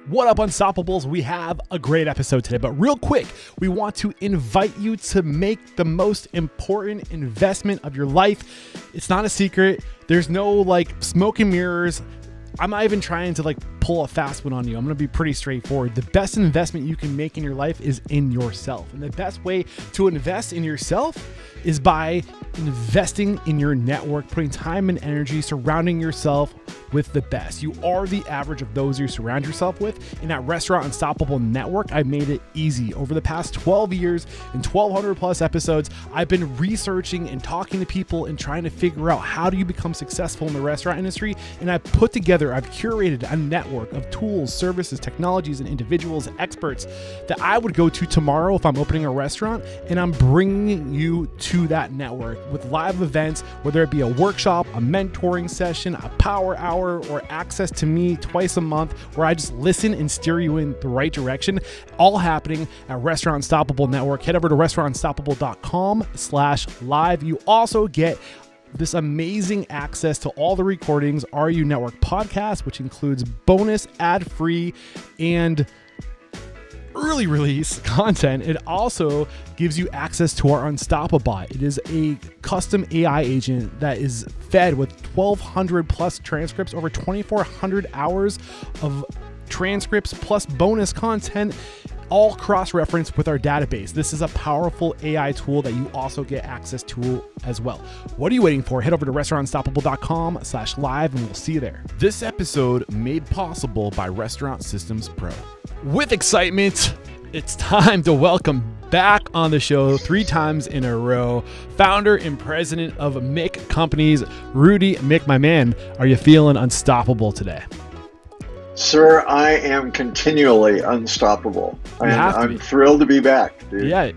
What up, Unstoppables? We have a great episode today, but real quick, we want to invite you to make the most important investment of your life. It's not a secret. There's no smoke and mirrors. I'm not even trying to pull a fast one on you. I'm going to be pretty straightforward. The best investment you can make in your life is in yourself. And the best way to invest in yourself is by investing in your network, putting time and energy, surrounding yourself with the best. You are the average of those you surround yourself with. In that Restaurant Unstoppable network, I've made it easy. Over the past 12 years and 1,200 plus episodes, I've been researching and talking to people and trying to figure out how do you become successful in the restaurant industry. And I've curated a network of tools, services, technologies, and individuals, experts that I would go to tomorrow if I'm opening a restaurant. And I'm bringing you to that network with live events, whether it be a workshop, a mentoring session, a power hour, or access to me twice a month where I just listen and steer you in the right direction, all happening at Restaurant Unstoppable Network. Head over to restaurantunstoppable.com/live. You also get this amazing access to all the recordings, RU Network podcast, which includes bonus ad-free and early release content. It also gives you access to our Unstoppable bot. It is a custom AI agent that is fed with 1,200 plus transcripts, over 2,400 hours of transcripts plus bonus content, all cross-referenced with our database. This is a powerful AI tool that you also get access to as well. What are you waiting for? Head over to restaurantunstoppable.com/live and we'll see you there. This episode made possible by Restaurant Systems Pro. With excitement, it's time to welcome back on the show 3 times in a row, founder and president of Miick Companies, Rudy Miick. My man, are you feeling unstoppable today? Sir, I am continually unstoppable. I'm thrilled to be back, dude. Yeah,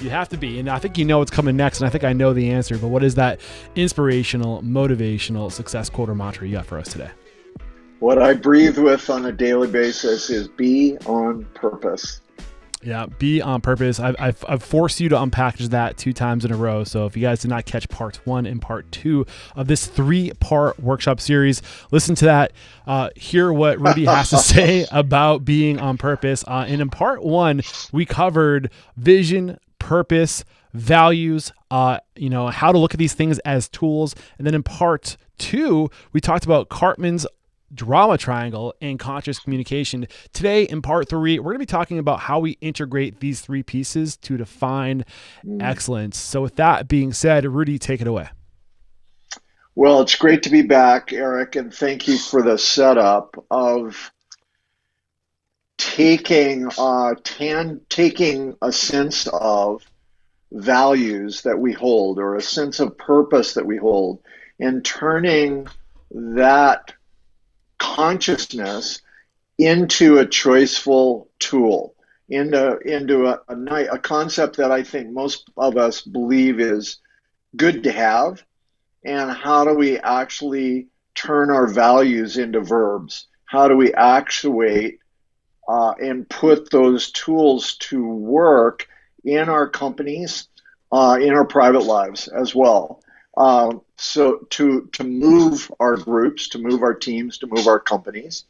you have to be. And I think you know what's coming next, and I think I know the answer, but what is that inspirational, motivational success quote or mantra you got for us today? What I breathe with on a daily basis is be on purpose. Yeah, be on purpose. I've forced you to unpackage that 2 times in a row. So if you guys did not catch part 1 and part 2 of this 3-part workshop series, listen to that. Hear what Rudy has to say about being on purpose. And in part 1, we covered vision, purpose, values, how to look at these things as tools. And then in part 2, we talked about Cartman's drama triangle and conscious communication. Today in part 3, we're going to be talking about how we integrate these 3 pieces to define excellence. So with that being said, Rudy, take it away. Well, it's great to be back, Eric, and thank you for the setup of taking a sense of values that we hold or a sense of purpose that we hold and turning that consciousness into a choiceful tool, into a concept that I think most of us believe is good to have. And how do we actually turn our values into verbs? How do we actuate and put those tools to work in our companies, in our private lives as well? So to move our groups, to move our teams, to move our companies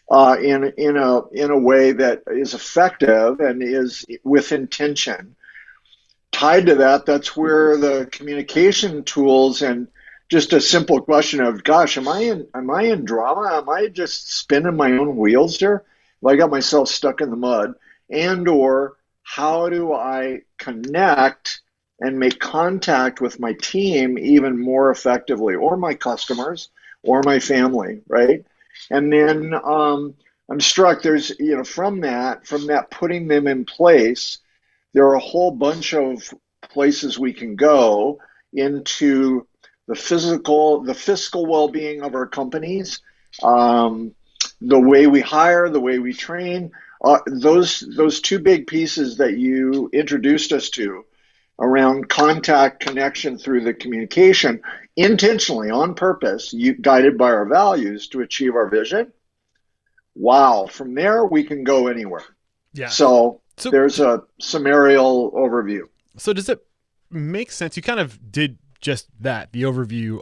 in a way that is effective and is with intention. Tied to that, that's where the communication tools and just a simple question of, gosh, am I in drama? Am I just spinning my own wheels here? Have I got myself stuck in the mud? And or how do I connect and make contact with my team even more effectively, or my customers, or my family, right? And then I'm struck, there's, from that from them in place, there are a whole bunch of places we can go into the fiscal well-being of our companies, the way we hire, the way we train, those 2 big pieces that you introduced us to around contact, connection through the communication, intentionally, on purpose, guided by our values to achieve our vision. Wow. From there, we can go anywhere. Yeah. So there's a summarial overview. So does it make sense? You kind of did just that, the overview.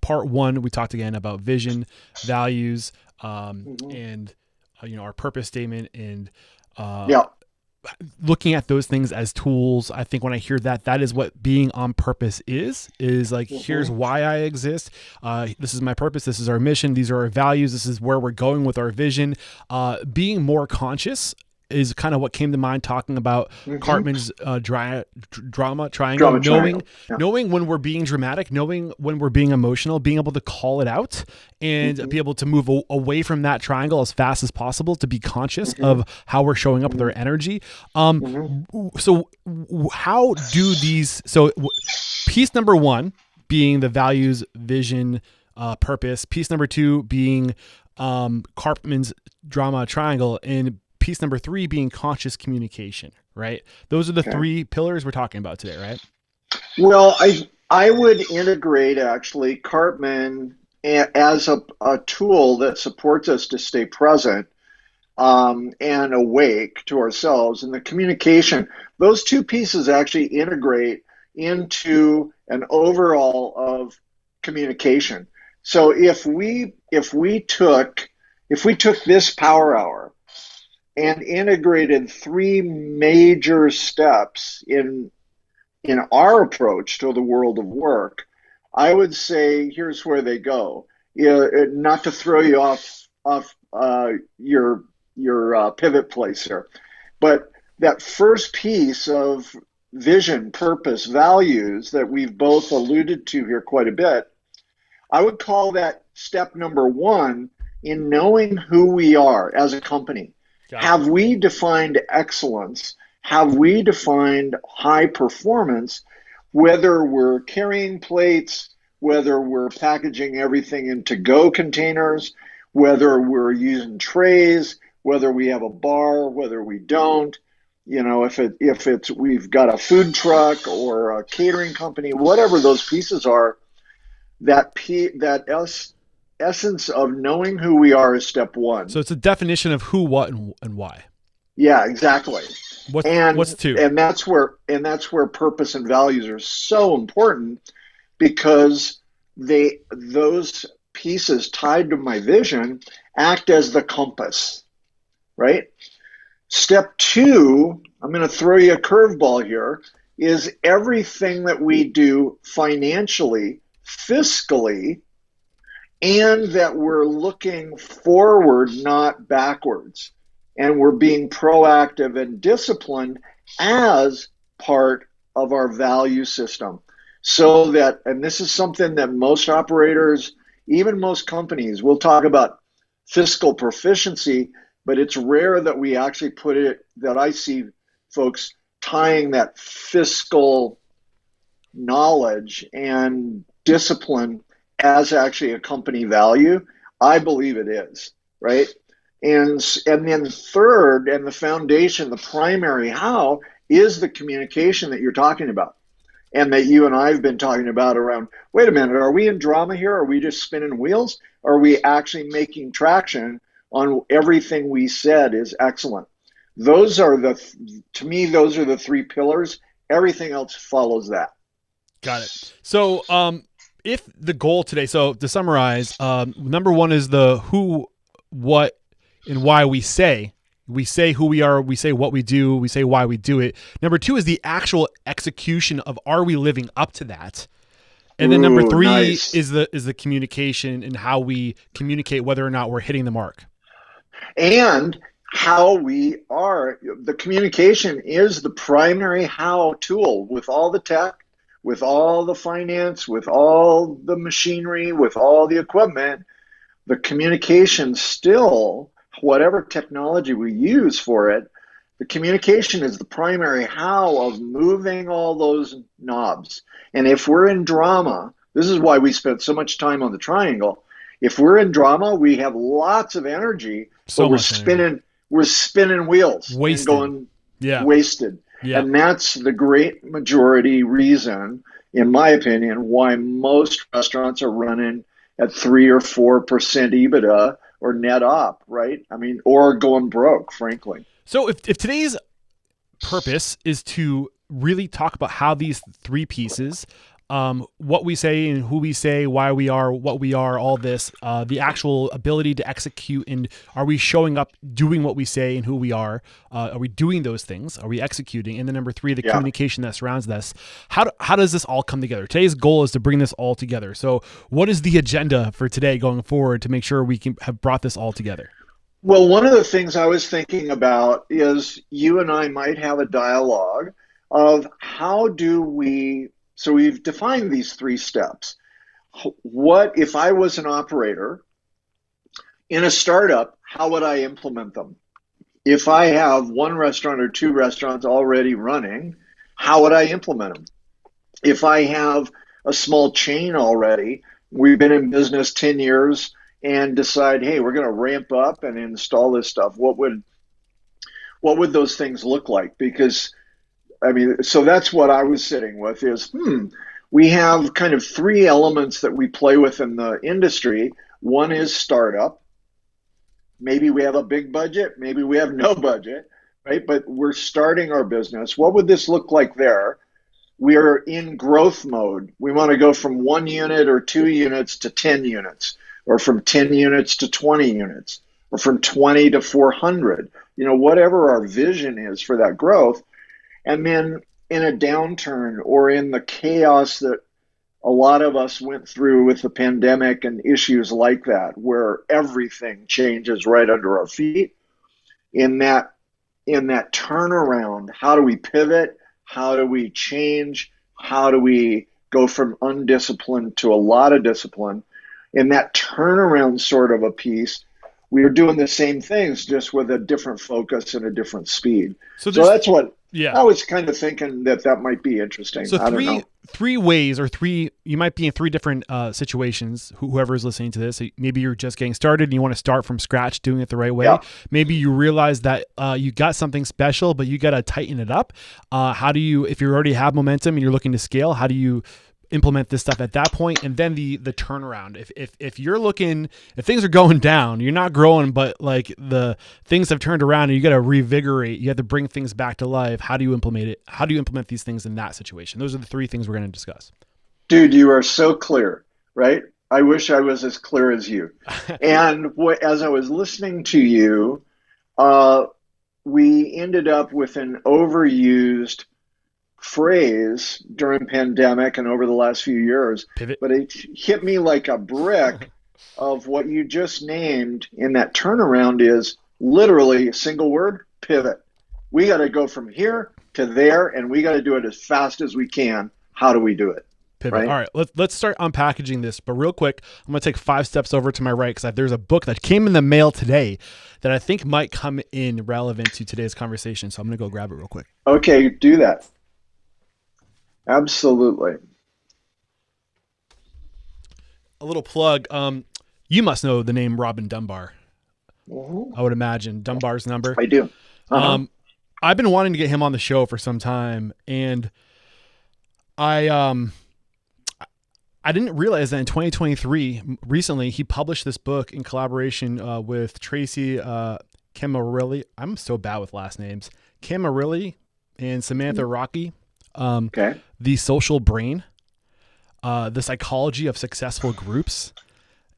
Part 1, we talked again about vision, values, and our purpose statement, and Yeah. looking at those things as tools. I think when I hear that, that is what being on purpose is like, here's why I exist. This is my purpose. This is our mission. These are our values. This is where we're going with our vision. Being more conscious is kind of what came to mind talking about Cartman's drama triangle, knowing when we're being dramatic, knowing when we're being emotional, being able to call it out and be able to move away from that triangle as fast as possible, to be conscious of how we're showing up with our energy. So how do these, piece number one being the values, vision, purpose, piece number two being Cartman's drama triangle, and piece number three being conscious communication, right? Those are the three pillars we're talking about today, right? Well, I would integrate actually Cartman as a tool that supports us to stay present and awake to ourselves. And the communication, those two pieces actually integrate into an overall of communication. So if we took this power hour and integrated three major steps in our approach to the world of work, I would say here's where they go. Not to throw you off your pivot place here, but that first piece of vision, purpose, values that we've both alluded to here quite a bit, I would call that step number one in knowing who we are as a company. Have we defined excellence? Have we defined high performance, whether we're carrying plates, whether we're packaging everything in to-go containers, whether we're using trays, whether we have a bar, whether we don't, if it's we've got a food truck or a catering company, whatever those pieces are, that essence of knowing who we are is step one. So it's a definition of who, what, and why. Yeah, exactly. What's two? And that's where purpose and values are so important, because those pieces tied to my vision act as the compass, right? Step two, I'm going to throw you a curveball here, is everything that we do financially, fiscally, and that we're looking forward, not backwards. And we're being proactive and disciplined as part of our value system. So that, and this is something that most operators, even most companies, will talk about fiscal proficiency, but it's rare that we actually put it, that I see folks tying that fiscal knowledge and discipline as actually a company value. I believe it is, right? And then third, and the foundation, the primary how, is the communication that you're talking about, and that you and I have been talking about around, wait a minute, are we in drama here? Are we just spinning wheels? Or are we actually making traction on everything we said is excellent? Those are to me, those are the three pillars. Everything else follows that. Got it. So if the goal today, so to summarize, number one is the who, what, and why we say who we are, we say what we do, we say why we do it. Number two is the actual execution of, are we living up to that? And then number three is the communication and how we communicate whether or not we're hitting the mark. And how we are, the communication is the primary how tool with all the tech, with all the finance, with all the machinery, with all the equipment. The communication still, whatever technology we use for it, the communication is the primary how of moving all those knobs. And if we're in drama, this is why we spent so much time on the triangle. If we're in drama, we have lots of energy, but we're spinning wheels, wasted. And going wasted. Yeah. And that's the great majority reason, in my opinion, why most restaurants are running at 3 or 4% EBITDA or net op, right? I mean, or going broke, frankly. So if today's purpose is to really talk about how these three pieces what we say and who we say, why we are what we are, all this, the actual ability to execute, and are we showing up doing what we say and who we are? Are we doing those things? Are we executing? And then number 3, the communication that surrounds this. How does this all come together? Today's goal is to bring this all together. So what is the agenda for today going forward to make sure we can have brought this all together? Well, one of the things I was thinking about is you and I might have a dialogue of how do we, so we've defined these 3 steps. What if I was an operator in a startup, how would I implement them? If I have 1 restaurant or 2 restaurants already running, how would I implement them? If I have a small chain already, we've been in business 10 years and decide, hey, we're going to ramp up and install this stuff, what would those things look like? Because I mean, so that's what I was sitting with is, we have kind of 3 elements that we play with in the industry. One is startup. Maybe we have a big budget, maybe we have no budget, right? But we're starting our business. What would this look like there? We are in growth mode. We want to go from 1 unit or 2 units to 10 units, or from 10 units to 20 units, or from 20 to 400, whatever our vision is for that growth. And then in a downturn or in the chaos that a lot of us went through with the pandemic and issues like that, where everything changes right under our feet, in that turnaround, how do we pivot? How do we change? How do we go from undisciplined to a lot of discipline? In that turnaround sort of a piece, we are doing the same things, just with a different focus and a different speed. So that's what I was kind of thinking that might be interesting. So I don't know. 3 ways, or 3, you might be in 3 different situations, whoever is listening to this. Maybe you're just getting started and you want to start from scratch doing it the right way. Yeah. Maybe you realize that you got something special, but you got to tighten it up. How do you, if you already have momentum and you're looking to scale, how do you implement this stuff at that point? And then the turnaround, if you're looking, if things are going down, you're not growing, but like the things have turned around and you got to revigorate, you have to bring things back to life. How do you implement it? How do you implement these things in that situation? Those are the 3 things we're going to discuss. Dude, you are so clear, right? I wish I was as clear as you. And as I was listening to you, we ended up with an overused phrase during pandemic and over the last few years, pivot. But it hit me like a brick of what you just named in that turnaround is literally a single word, pivot. We got to go from here to there, and we got to do it as fast as we can. How do we do it? Pivot. Right? All right, let's start unpackaging this, but real quick, I'm going to take 5 steps over to my right because there's a book that came in the mail today that I think might come in relevant to today's conversation. So I'm going to go grab it real quick. Okay, do that. Absolutely. A little plug. You must know the name Robin Dunbar. I would imagine Dunbar's number. I do. I've been wanting to get him on the show for some time, and I didn't realize that in 2023, recently, he published this book in collaboration with Tracy Camarilli. I'm so bad with last names. Camarilli and Samantha Rocky. The Social Brain, the Psychology of Successful Groups.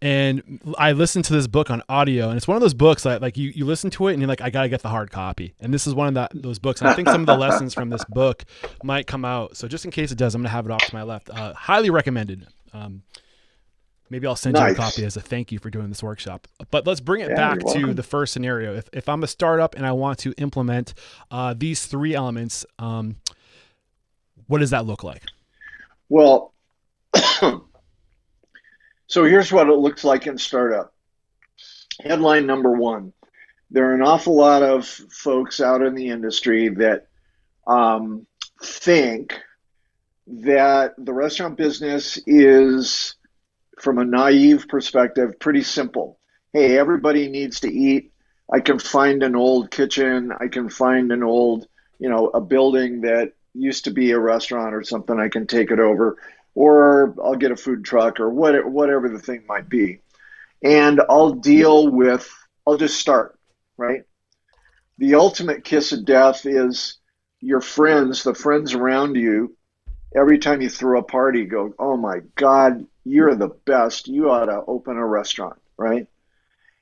And I listened to this book on audio, and it's one of those books that like you listen to it and you're like, I got to get the hard copy. And this is one of those books. And I think some of the lessons from this book might come out. So just in case it does, I'm going to have it off to my left. Highly recommended. Maybe I'll send you a copy as a thank you for doing this workshop. But let's bring it back to the first scenario. If I'm a startup and I want to implement these 3 elements, what does that look like? Well, so here's what it looks like in startup. Headline number 1. There are an awful lot of folks out in the industry that think that the restaurant business is, from a naive perspective, pretty simple. Hey, everybody needs to eat. I can find an old kitchen. I can find an old, a building that used to be a restaurant or something. I can take it over, or I'll get a food truck or whatever the thing might be. And I'll just start, right? The ultimate kiss of death is your friends, the friends around you, every time you throw a party, go, oh my God, you're the best. You ought to open a restaurant, right?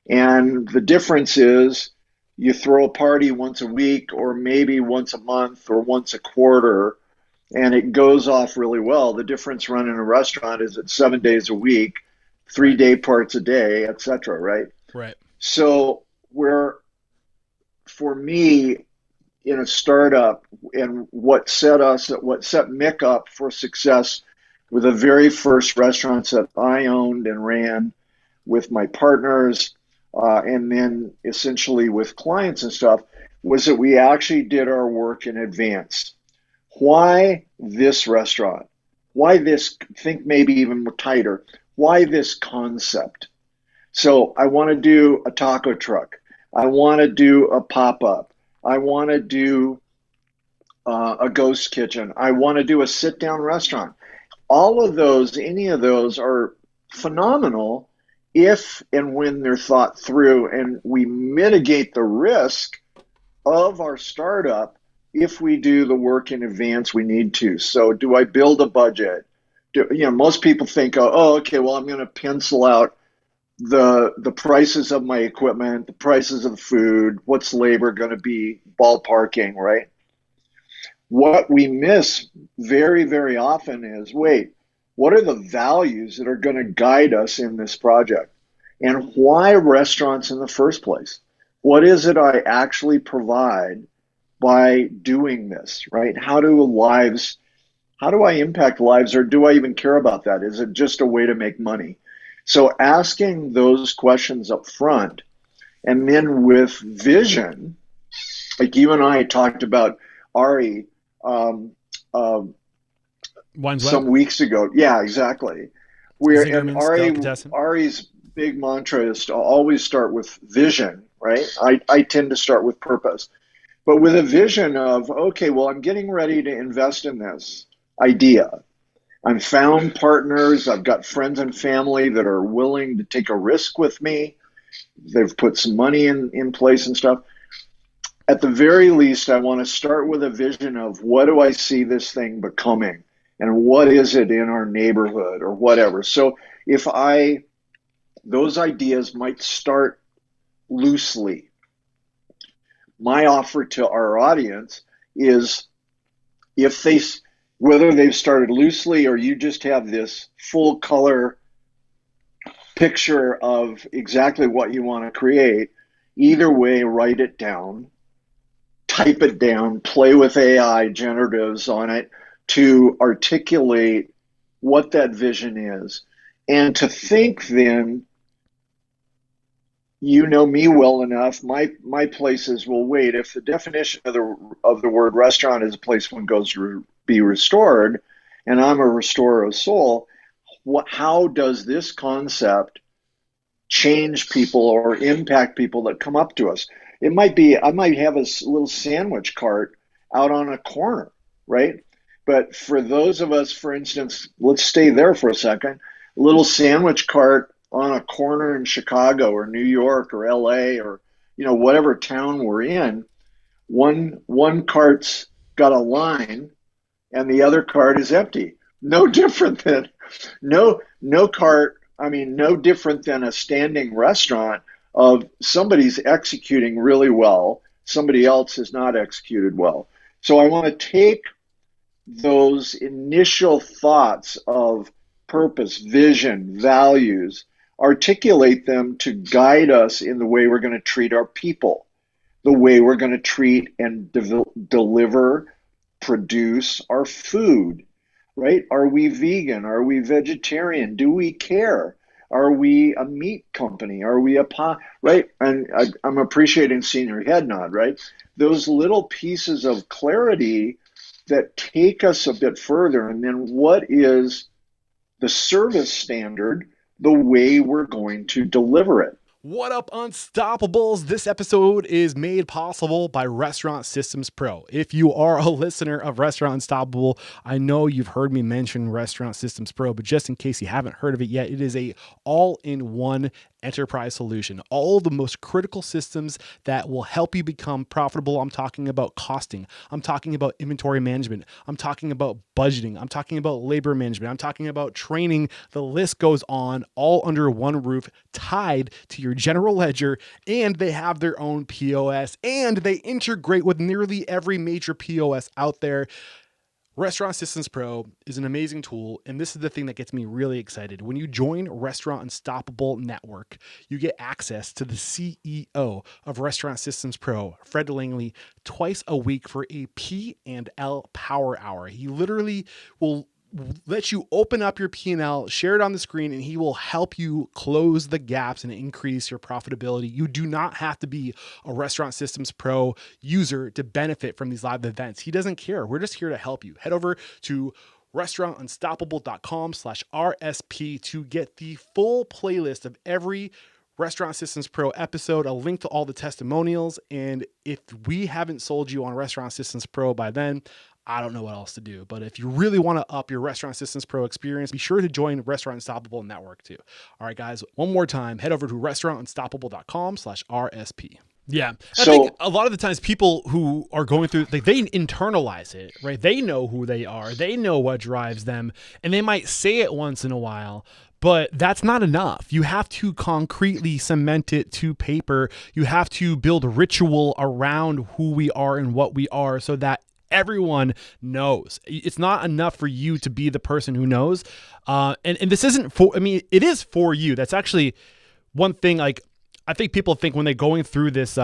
And the difference is you throw a party once a week or maybe once a month or once a quarter, and it goes off really well. The difference running a restaurant is it's 7 days a week, three Right. day parts a day, etc. Right? Right. So where for me in a startup and what set Mick up for success with the very first restaurants that I owned and ran with my partners, and then essentially with clients and stuff, was that we actually did our work in advance. Why this restaurant? Why this? Think maybe even tighter. Why this concept? So I want to do a taco truck. I want to do a pop up. I want to do a ghost kitchen. I want to do a sit down restaurant. All of those, any of those are phenomenal if and when they're thought through and we mitigate the risk of our startup if we do the work in advance we need to. So do I build a budget? Most people think, oh, okay, well, I'm going to pencil out the prices of my equipment, the prices of the food, what's labor going to be, ballparking, right? What we miss very, very often is, wait, what are the values that are going to guide us in this project? And why restaurants in the first place? What is it I actually provide by doing this, right? How do I impact lives, or do I even care about that? Is it just a way to make money? So asking those questions up front, and then with vision, like you and I talked about Ari um, uh, Wine's Web. some weeks ago. Yeah, exactly. Where and Zingerman's Delicatessen. Ari's big mantra is to always start with vision, right? I tend to start with purpose, but with a vision of, okay, well, I'm getting ready to invest in this idea. I've found partners. I've got friends and family that are willing to take a risk with me. They've put some money in place and stuff. At the very least, I want to start with a vision of what do I see this thing becoming and what is it in our neighborhood or whatever. So if those ideas might start loosely. My offer to our audience is if they, whether they've started loosely or you just have this full color picture of exactly what you want to create, either way, write it down, type it down, play with AI generatives on it to articulate what that vision is. And to think then, you know me well enough. My place is, well, wait, if the definition of the word restaurant is a place one goes to be restored, and I'm a restorer of soul, how does this concept change people or impact people that come up to us? It might be I might have a little sandwich cart out on a corner, right? But for those of us, for instance, let's stay there for a second. A little sandwich cart on a corner in Chicago or New York or LA or whatever town we're in. One cart's got a line and the other cart is empty. No different than no cart. I mean, no different than a standing restaurant of somebody's executing really well, somebody else has not executed well. So I want to take those initial thoughts of purpose, vision, values, articulate them to guide us in the way we're going to treat our people, the way we're going to treat and deliver, produce our food, right? Are we vegan? Are we vegetarian? Do we care? Are we a meat company? Are we right? And I'm appreciating seeing your head nod, right? Those little pieces of clarity that take us a bit further. And then what is the service standard, the way we're going to deliver it? What up, Unstoppables? This episode is made possible by Restaurant Systems Pro. If you are a listener of Restaurant Unstoppable, I know you've heard me mention Restaurant Systems Pro, but just in case you haven't heard of it yet, it is a all-in-one enterprise solution. All the most critical systems that will help you become profitable. I'm talking about costing. I'm talking about inventory management. I'm talking about budgeting. I'm talking about labor management. I'm talking about training. The list goes on, all under one roof, tied to your general ledger, and they have their own POS, and they integrate with nearly every major POS out there. Restaurant Systems Pro is an amazing tool, and this is the thing that gets me really excited. When you join Restaurant Unstoppable Network, you get access to the CEO of Restaurant Systems Pro, Fred Langley, twice a week for a P&L Power Hour. He literally will let you open up your P&L, share it on the screen, and he will help you close the gaps and increase your profitability. You do not have to be a Restaurant Systems Pro user to benefit from these live events. He doesn't care. We're just here to help you. Head over to restaurantunstoppable.com/RSP to get the full playlist of every Restaurant Systems Pro episode, a link to all the testimonials. And if we haven't sold you on Restaurant Systems Pro by then, I don't know what else to do. But if you really want to up your Restaurant Systems Pro experience, be sure to join Restaurant Unstoppable Network too. All right, guys, one more time, head over to restaurantunstoppable.com/RSP. Yeah. I think a lot of the times people who are going through, like, they internalize it, right? They know who they are. They know what drives them, and they might say it once in a while, but that's not enough. You have to concretely cement it to paper. You have to build ritual around who we are and what we are so that everyone knows. It's not enough for you to be the person who knows. And this isn't for, I mean, it is for you. That's actually one thing. Like, I think people think when they're going through these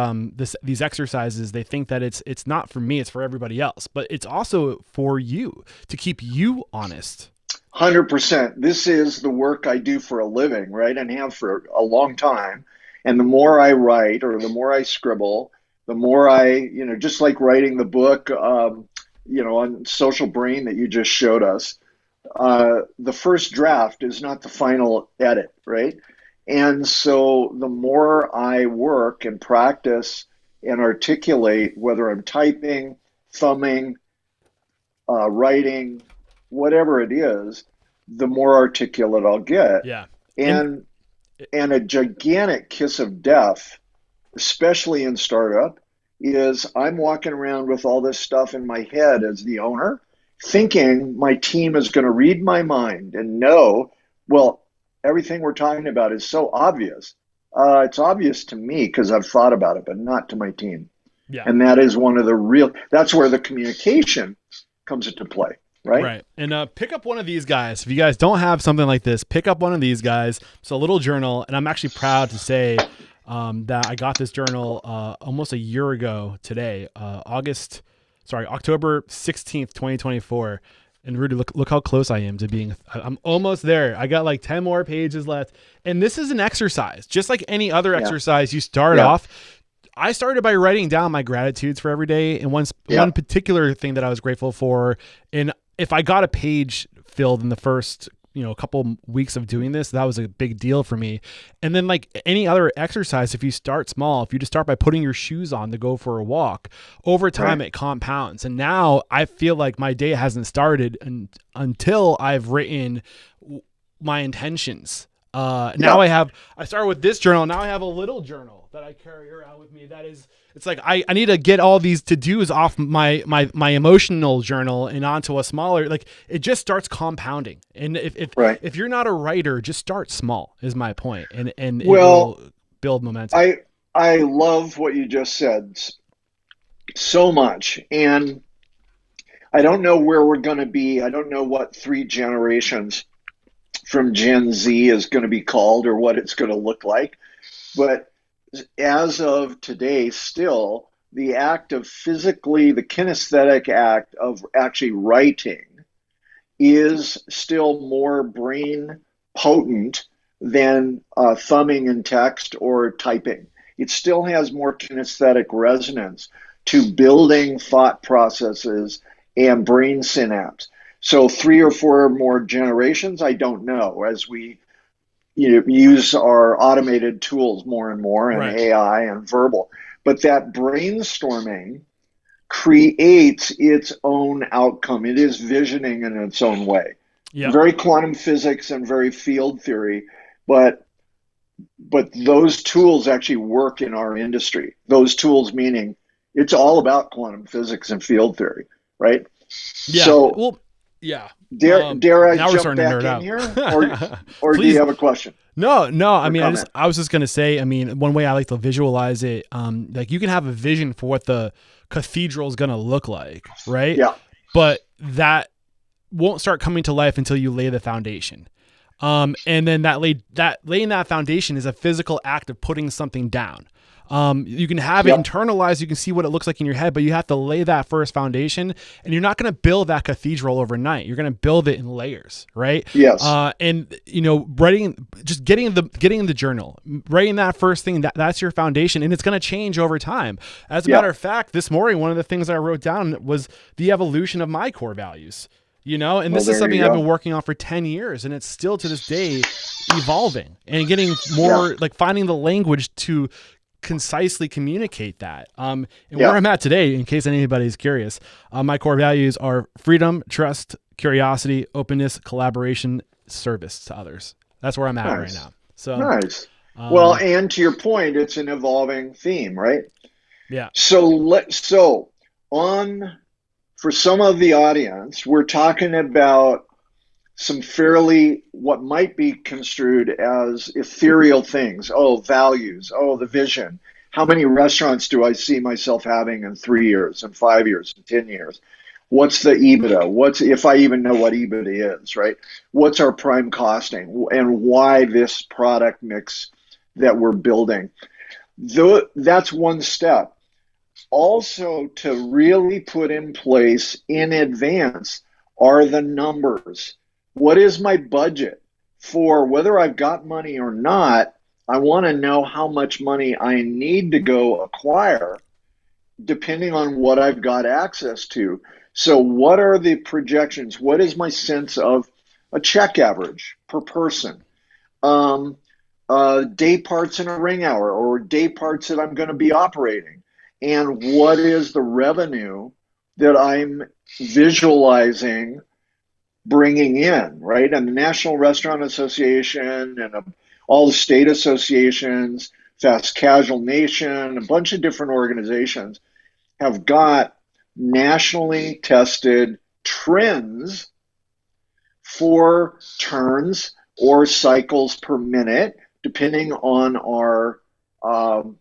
exercises, they think that it's not for me, it's for everybody else, but it's also for you to keep you honest. 100%. This is the work I do for a living, right? And have for a long time. And the more I write or the more I scribble, the more I, just like writing the book, on Social Brain that you just showed us, the first draft is not the final edit, right? And so the more I work and practice and articulate, whether I'm typing, thumbing, writing, whatever it is, the more articulate I'll get. Yeah. And a gigantic kiss of death, especially in startup, is I'm walking around with all this stuff in my head as the owner, thinking my team is going to read my mind and know, well, everything we're talking about is so obvious. It's obvious to me because I've thought about it, but not to my team. Yeah. And that is that's where the communication comes into play. Right. And pick up one of these guys. If you guys don't have something like this, pick up one of these guys. It's a little journal. And I'm actually proud to say that I got this journal almost a year ago today, October 16th, 2024. And Rudy, look how close I am to being, I'm almost there. I got like 10 more pages left. And this is an exercise, just like any other exercise. You start off. I started by writing down my gratitudes for every day. And one particular thing that I was grateful for, and if I got a page filled in the first, couple weeks of doing this, that was a big deal for me. And then, like any other exercise, if you start small, if you just start by putting your shoes on to go for a walk, over time it compounds. And now I feel like my day hasn't started until I've written my intentions. I started with this journal. Now I have a little journal that I carry around with me. It's like I need to get all these to-dos off my emotional journal and onto a smaller, like, it just starts compounding. And if you're not a writer, just start small is my point. And it will build momentum. I love what you just said so much. And I don't know where we're going to be. I don't know what 3 generations from Gen Z is going to be called or what it's going to look like. But as of today, still, the act of the kinesthetic act of actually writing is still more brain potent than thumbing in text or typing. It still has more kinesthetic resonance to building thought processes and brain synapse. So 3 or 4 more generations, I don't know, as we use our automated tools more and more, and AI and verbal. But that brainstorming creates its own outcome. It is visioning in its own way. Very quantum physics and very field theory, but but those tools actually work in our industry. Those tools meaning it's all about quantum physics and field theory, right? Yeah. So Well, yeah. dare I Now we're jump starting to back nerd in out. here, or do you Please. have a question No. I or mean, comment? I was just gonna say. I mean, one way I like to visualize it, like you can have a vision for what the cathedral is gonna look like, right? Yeah, But that won't start coming to life until you lay the foundation. And then laying that foundation is a physical act of putting something down. You can have it yep, internalized. You can see what it looks like in your head, but you have to lay that first foundation, and you're not going to build that cathedral overnight. You're going to build it in layers, right? yes, And getting the journal, writing that first thing, that's your foundation, and it's going to change over time. As a matter yep. of fact, this morning, one of the things I wrote down was the evolution of my core values. And Well, this is there you something I've been go. working on for 10 years, and it's still to this day evolving and getting Yeah, more, like finding the language to concisely communicate that. And yeah. where I'm at today, in case anybody's curious, my core values are freedom, trust, curiosity, openness, collaboration, service to others. That's where I'm at right Nice, now. So, nice. Well, um, and to your point, it's an evolving theme, right? yeah, So on for some of the audience, we're talking about some fairly what might be construed as ethereal things. Oh, values. Oh, the vision. How many restaurants do I see myself having in 3 years and 5 years and 10 years? What's the EBITDA? What's if I even know what EBITDA is, right? What's our prime costing and why this product mix that we're building? That's one step. Also, to really put in place in advance are the numbers. What is my budget for whether I've got money or not? I want to know how much money I need to go acquire depending on what I've got access to. So, what are the projections? What is my sense of a check average per person? Um, Day parts in a ring hour or day parts that I'm going to be operating, and what is the revenue that I'm visualizing bringing in, right? And the National Restaurant Association and all the state associations, Fast Casual Nation, a bunch of different organizations have got nationally tested trends for turns or cycles per minute, depending on our um,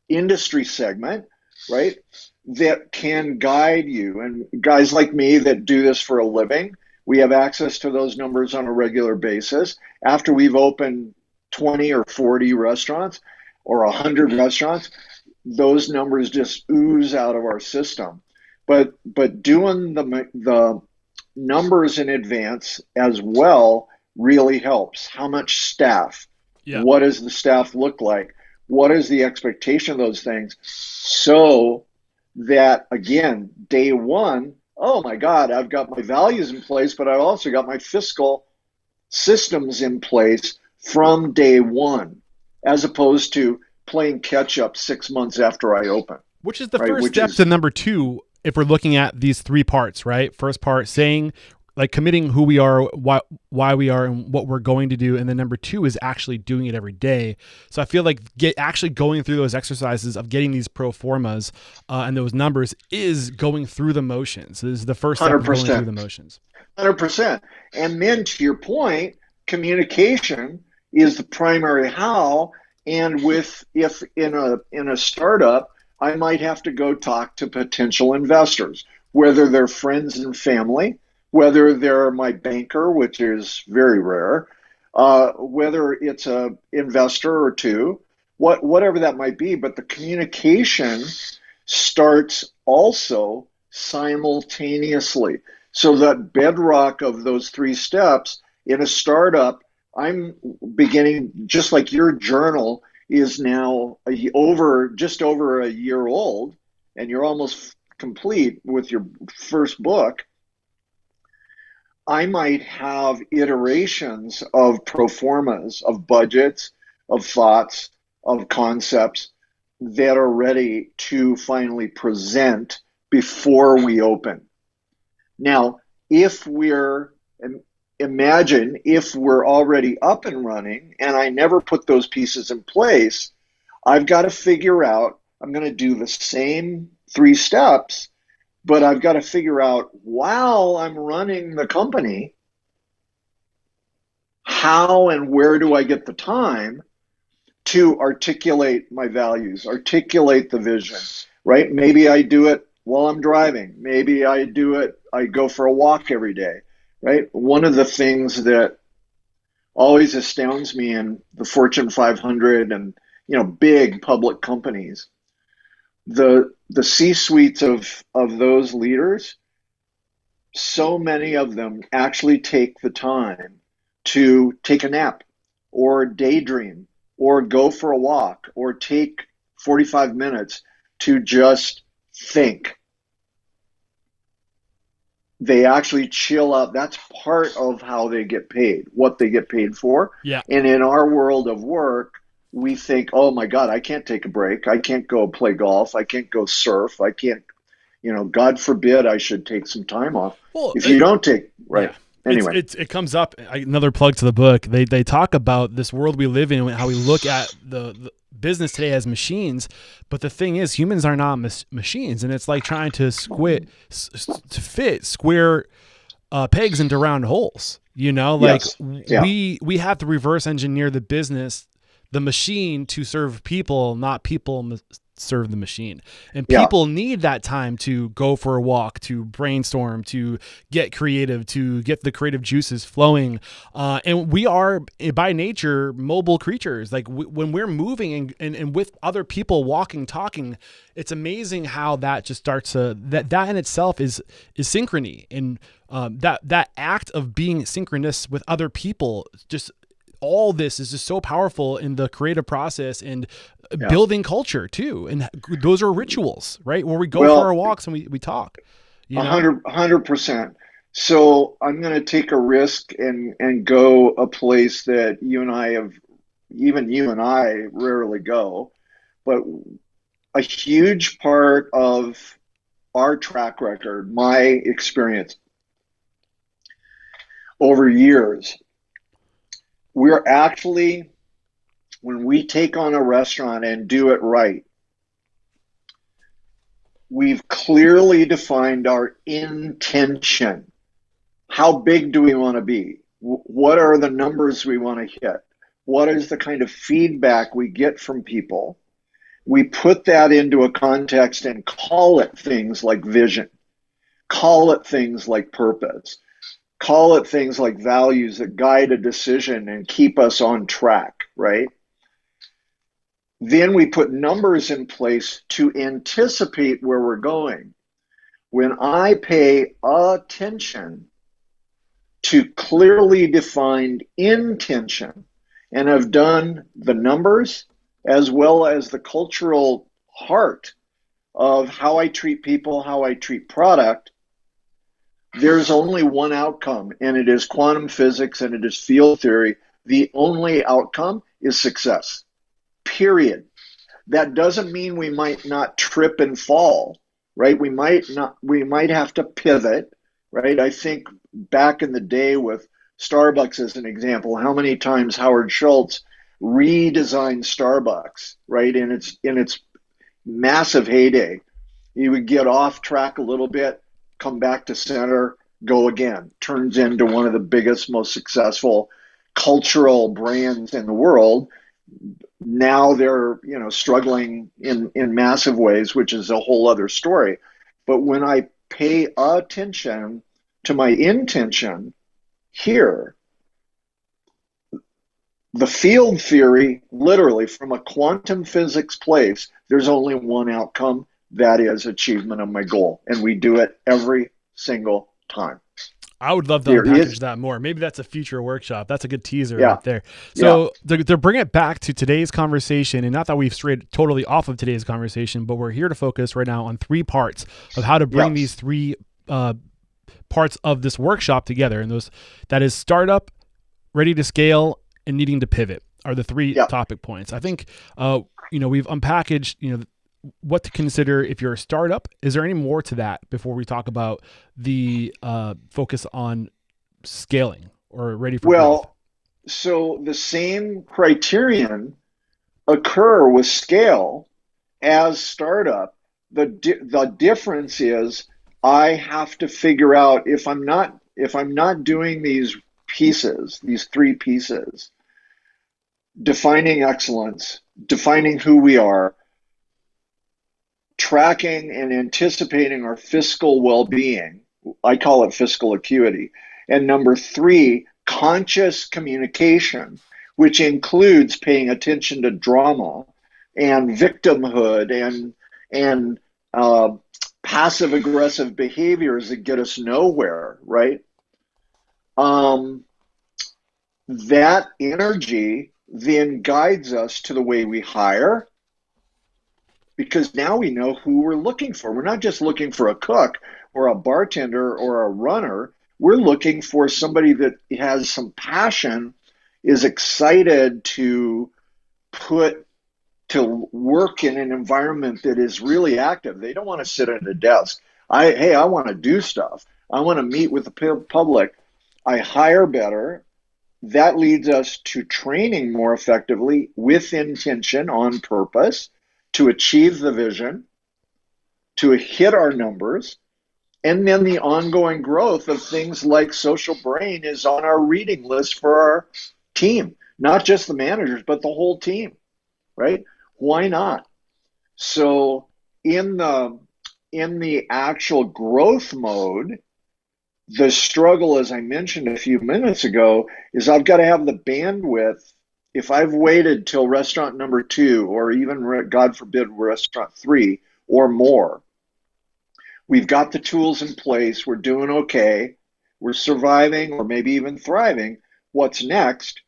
industry segment, right? That can guide you. And guys like me that do this for a living, we have access to those numbers on a regular basis. After we've opened 20 or 40 restaurants or 100 restaurants, those numbers just ooze out of our system. But doing the numbers in advance as well really helps. How much staff? yeah, What does the staff look like? What is the expectation of those things? So that again, day one, oh my God, I've got my values in place, but I've also got my fiscal systems in place from day one, as opposed to playing catch up 6 months after I open, which is the right? first Which step is to number two. If we're looking at these three parts, right? First part, saying, like, committing who we are, why we are, and what we're going to do, and then number two is actually doing it every day. So I feel like actually going through those exercises of getting these pro formas and those numbers is going through the motions. This is the first step of going through 100%. the motions. 100%. And then to your point, communication is the primary how. And with if in a startup, I might have to go talk to potential investors, whether they're friends and family, whether they're my banker, which is very rare, whether it's a investor or two, whatever that might be. But the communication starts also simultaneously. So that bedrock of those three steps in a startup, I'm beginning just like your journal is now just over a year old, and you're almost complete with your first book. I might have iterations of pro formas, of budgets, of thoughts, of concepts that are ready to finally present before we open. Now, if we're imagine if we're already up and running and I never put those pieces in place, I've got to figure out, I'm going to do the same 3 steps, but I've got to figure out while I'm running the company, how and where do I get the time to articulate my values, articulate the vision, right? Maybe I do it while I'm driving. Maybe I go for a walk every day, right? One of the things that always astounds me in the Fortune 500 and, big public companies, the C-suites of those leaders, so many of them actually take the time to take a nap or daydream or go for a walk or take 45 minutes to just think. They actually chill out. That's part of how they get paid, what they get paid for. Yeah. And in our world of work, we think, oh my God, I can't take a break. I can't go play golf. I can't go surf. I can't, God forbid I should take some time off. Well, if you don't take, right. Yeah. Anyway, it comes up. Another plug to the book. They talk about this world we live in and how we look at the business today as machines. But the thing is, humans are not machines, and it's like trying to fit square pegs into round holes. Yes. Yeah. We have to reverse engineer the business, the machine, to serve people, not people serve the machine. And people need that time to go for a walk, to brainstorm, to get creative, to get the creative juices flowing. And we are by nature mobile creatures. Like when we're moving and with other people walking, talking, it's amazing how that just starts to, that in itself is synchrony. And that act of being synchronous with other people, just all this is just so powerful in the creative process and building culture too. And those are rituals, right? Where we go for our walks and we talk. 100%. So I'm going to take a risk and go a place that you and I rarely go, but a huge part of our track record, my experience over years, we're actually, when we take on a restaurant and do it right, we've clearly defined our intention. How big do we want to be? What are the numbers we want to hit? What is the kind of feedback we get from people? We put that into a context and call it things like vision, call it things like purpose, call it things like values that guide a decision and keep us on track, right? Then we put numbers in place to anticipate where we're going. When I pay attention to clearly defined intention and have done the numbers as well as the cultural heart of how I treat people, how I treat product, there's only one outcome, and it is quantum physics and it is field theory. The only outcome is success. Period. That doesn't mean we might not trip and fall, right? We might have to pivot, right? I think back in the day with Starbucks as an example, how many times Howard Schultz redesigned Starbucks, right? In its massive heyday. He would get off track a little bit, come back to center, go again. Turns into one of the biggest, most successful cultural brands in the world. Now they're, struggling in massive ways, which is a whole other story. But when I pay attention to my intention here, the field theory, literally from a quantum physics place, there's only one outcome, that is achievement of my goal. And we do it every single time. I would love to unpackage that more. Maybe that's a future workshop. That's a good teaser right there. So to bring it back to today's conversation, and not that we've strayed totally off of today's conversation, but we're here to focus right now on 3 parts of how to bring these 3 parts of this workshop together. And that is startup, ready to scale, and needing to pivot are the 3 topic points. I think, we've unpackaged, what to consider if you're a startup. Is there any more to that before we talk about the focus on scaling or ready for growth? Well, so the same criterion occur with scale as startup. The difference is I have to figure out if I'm not doing these pieces, these three pieces, defining excellence, defining who we are, tracking and anticipating our fiscal well-being. I call it fiscal acuity. And number three, conscious communication, which includes paying attention to drama and victimhood and passive aggressive behaviors that get us nowhere, right? That energy then guides us to the way we hire, because now we know who we're looking for. We're not just looking for a cook or a bartender or a runner. We're looking for somebody that has some passion, is excited to work in an environment that is really active. They don't want to sit at a desk. I want to do stuff. I want to meet with the public. I hire better. That leads us to training more effectively with intention, on purpose, to achieve the vision, to hit our numbers. And then the ongoing growth of things like social brain is on our reading list for our team, not just the managers, but the whole team, right? Why not? So in the actual growth mode, the struggle, as I mentioned a few minutes ago, is I've got to have the bandwidth. If I've waited till restaurant number 2, or even, God forbid, restaurant 3 or more, we've got the tools in place, we're doing okay, we're surviving or maybe even thriving. What's next?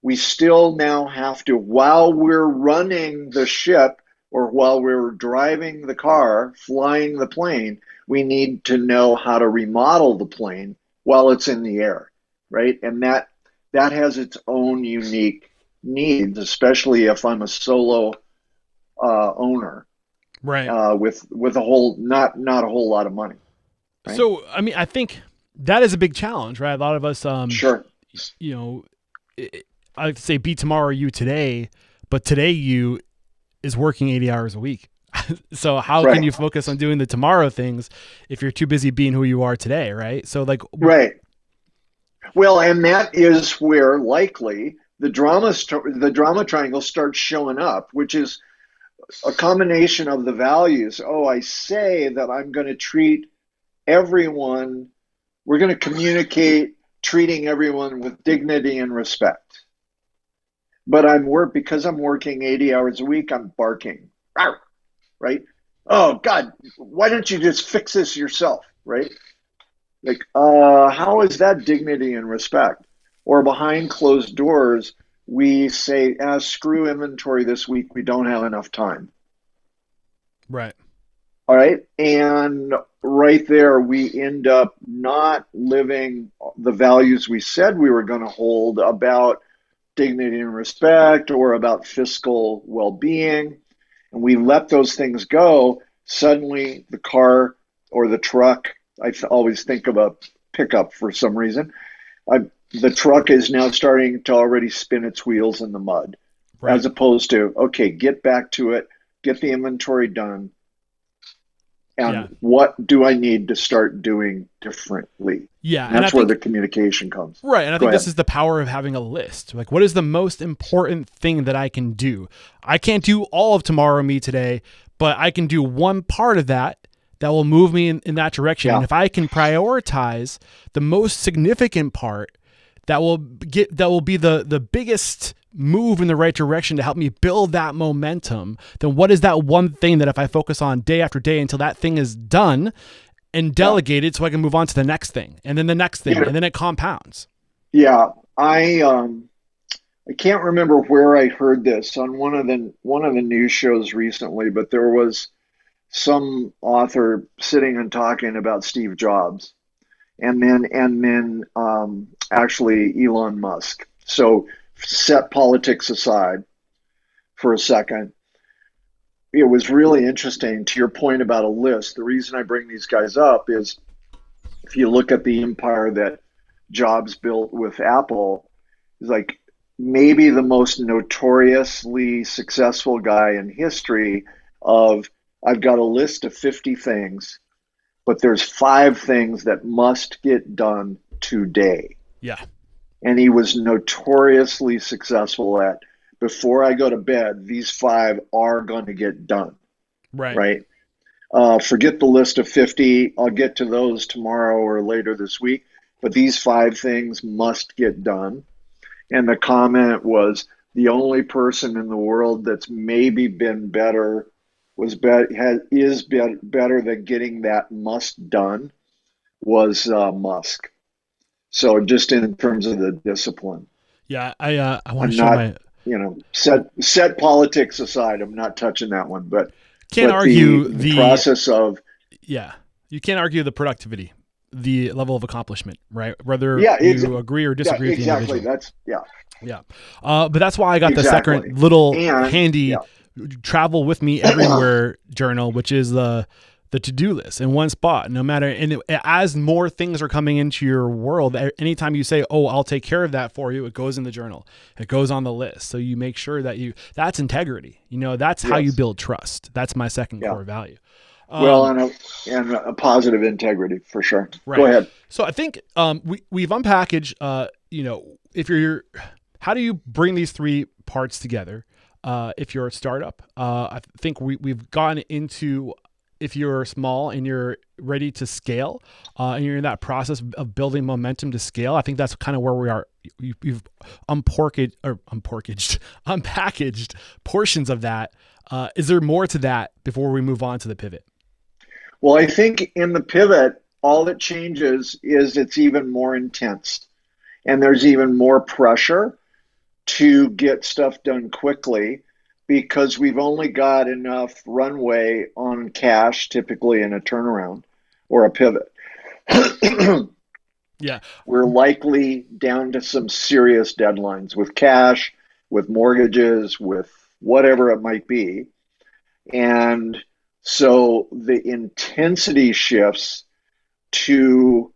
We still now have to, while we're running the ship or while we're driving the car, flying the plane, we need to know how to remodel the plane while it's in the air, right? And that has its own unique needs, especially if I'm a solo owner, Right. with a whole not a whole lot of money. Right? So, I mean, I think that is a big challenge, right? A lot of us, Sure. you know, I like to say be tomorrow you today, but today you is working 80 hours a week. So how Right. can you focus on doing the tomorrow things if you're too busy being who you are today, right? So like, Right. Well, and that is where likely the drama triangle starts showing up, which is a combination of the values. Oh, I say that I'm going to treat everyone, we're going to communicate treating everyone with dignity and respect. But because I'm working 80 hours a week, I'm barking, right? Oh God, why don't you just fix this yourself, right? Like, how is that dignity and respect? Or behind closed doors, we say, screw inventory this week, we don't have enough time. right. All right. And right there, we end up not living the values we said we were going to hold about dignity and respect or about fiscal well-being. And we let those things go. Suddenly, the car or the truck, I always think of a pickup for some reason. The truck is now starting to already spin its wheels in the mud, Right. as opposed to, okay, get back to it, get the inventory done. And Yeah. what do I need to start doing differently? Yeah. And that's where the communication comes. Right. And I Go think ahead. this is the power of having a list. Like, what is the most important thing that I can do? I can't do all of tomorrow me today, but I can do one part of that will move me in that direction. Yeah. And if I can prioritize the most significant part, that will be the biggest move in the right direction to help me build that momentum, then what is that one thing that if I focus on day after day until that thing is done and delegated, so I can move on to the next thing and then the next thing, and then it compounds. Yeah. I can't remember where I heard this on one of the news shows recently, but there was some author sitting and talking about Steve Jobs and then actually Elon Musk. So set politics aside for a second. It was really interesting to your point about a list. The reason I bring these guys up is if you look at the empire that Jobs built with Apple, is like maybe the most notoriously successful guy in history of, I've got a list of 50 things, but there's 5 things that must get done today. Yeah. And he was notoriously successful at, before I go to bed, these 5 are going to get done. Right. Right. Forget the list of 50. I'll get to those tomorrow or later this week. But these 5 things must get done. And the comment was, the only person in the world that's maybe been better better than getting that must done was Musk. So just in terms of the discipline. Yeah, I want to I'm show not, my. set politics aside. I'm not touching that one, but Can't argue the process of, yeah, you can't argue the productivity, the level of accomplishment, right? Whether yeah, you agree or disagree with the exactly. individual. Yeah. But that's why I got the Exactly. second little And handy travel with me everywhere journal, which is the to-do list in one spot, no matter. And as more things are coming into your world, anytime you say, oh, I'll take care of that for you, it goes in the journal, it goes on the list. So you make sure that that's integrity. That's how you build trust. That's my second core value. Well, and a positive integrity for sure. Right. Go ahead. So I think we've unpackaged, how do you bring these 3 parts together? If you're a startup, I think we've gone into, if you're small and you're ready to scale, and you're in that process of building momentum to scale, I think that's kind of where we are. You've unpackaged portions of that. Is there more to that before we move on to the pivot? Well, I think in the pivot, all that changes is it's even more intense, and there's even more pressure to get stuff done quickly, because we've only got enough runway on cash, typically in a turnaround or a pivot. Yeah. We're likely down to some serious deadlines with cash, with mortgages, with whatever it might be. And so the intensity shifts to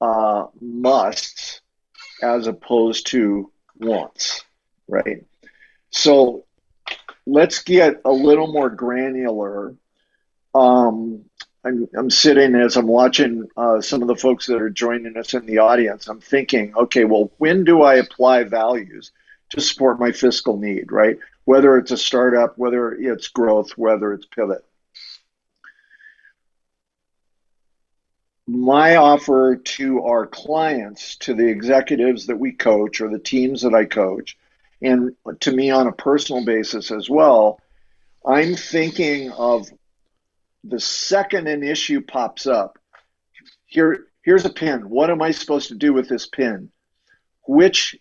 musts as opposed to wants, right? So let's get a little more granular. I'm sitting, as I'm watching some of the folks that are joining us in the audience, I'm thinking, okay, well, when do I apply values to support my fiscal need, right? Whether it's a startup, whether it's growth, whether it's pivot. My offer to our clients, to the executives that we coach or the teams that I coach, and to me on a personal basis as well, I'm thinking of the second an issue pops up. Here's a pin. What am I supposed to do with this pin? Which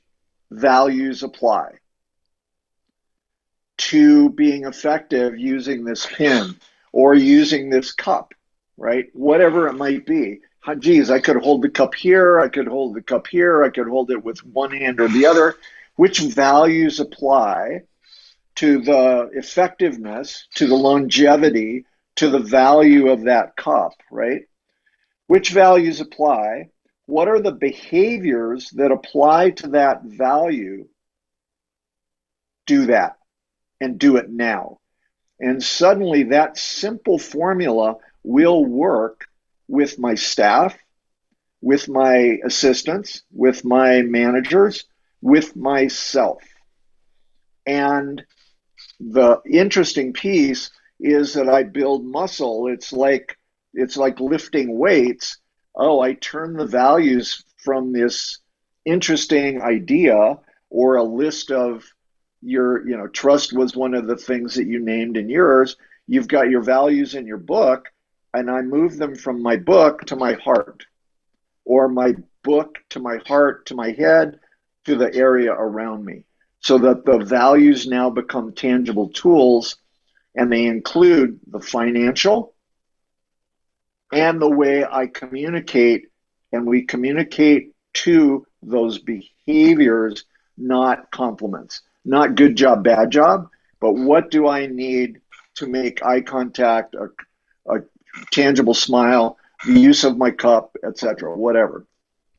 values apply to being effective using this pin or using this cup, right? Whatever it might be. Geez, I could hold the cup here. I could hold the cup here. I could hold it with one hand or the other. Which values apply to the effectiveness, to the longevity, to the value of that cup, right? Which values apply? What are the behaviors that apply to that value? Do that and do it now. And suddenly that simple formula will work with my staff, with my assistants, with my managers, with myself. And the interesting piece is that I build muscle. It's like lifting weights. Oh, I turn the values from this interesting idea or a list of trust was one of the things that you named in yours. You've got your values in your book, and I move them from my book to my heart, or my book to my heart, to my head, to the area around me, so that the values now become tangible tools, and they include the financial and the way I communicate, and we communicate to those behaviors, not compliments, not good job, bad job, but what do I need to make eye contact, a tangible smile, the use of my cup, etc., whatever.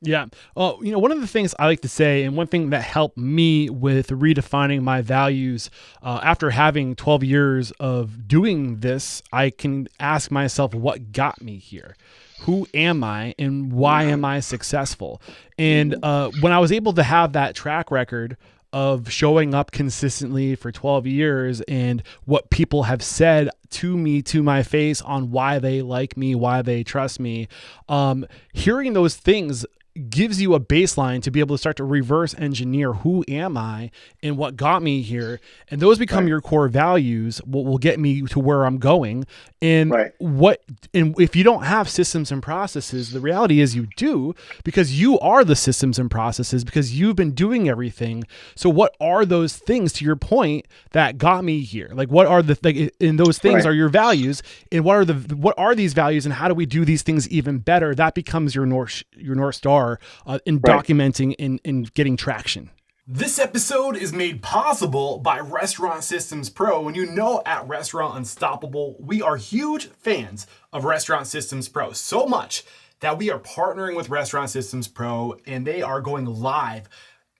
Yeah. Well, one of the things I like to say, and one thing that helped me with redefining my values, after having 12 years of doing this, I can ask myself, what got me here? Who am I and why am I successful? And when I was able to have that track record of showing up consistently for 12 years and what people have said to me, to my face, on why they like me, why they trust me, hearing those things gives you a baseline to be able to start to reverse engineer who am I and what got me here. And those become your core values, what will get me to where I'm going. And and if you don't have systems and processes, the reality is you do, because you are the systems and processes, because you've been doing everything. So what are those things, to your point, that got me here? Like, what are and those things are your values, and what are these values, and how do we do these things even better? That becomes your North Star in documenting and getting traction. This episode is made possible by Restaurant Systems Pro. And at Restaurant Unstoppable, we are huge fans of Restaurant Systems Pro, so much that we are partnering with Restaurant Systems Pro, and they are going live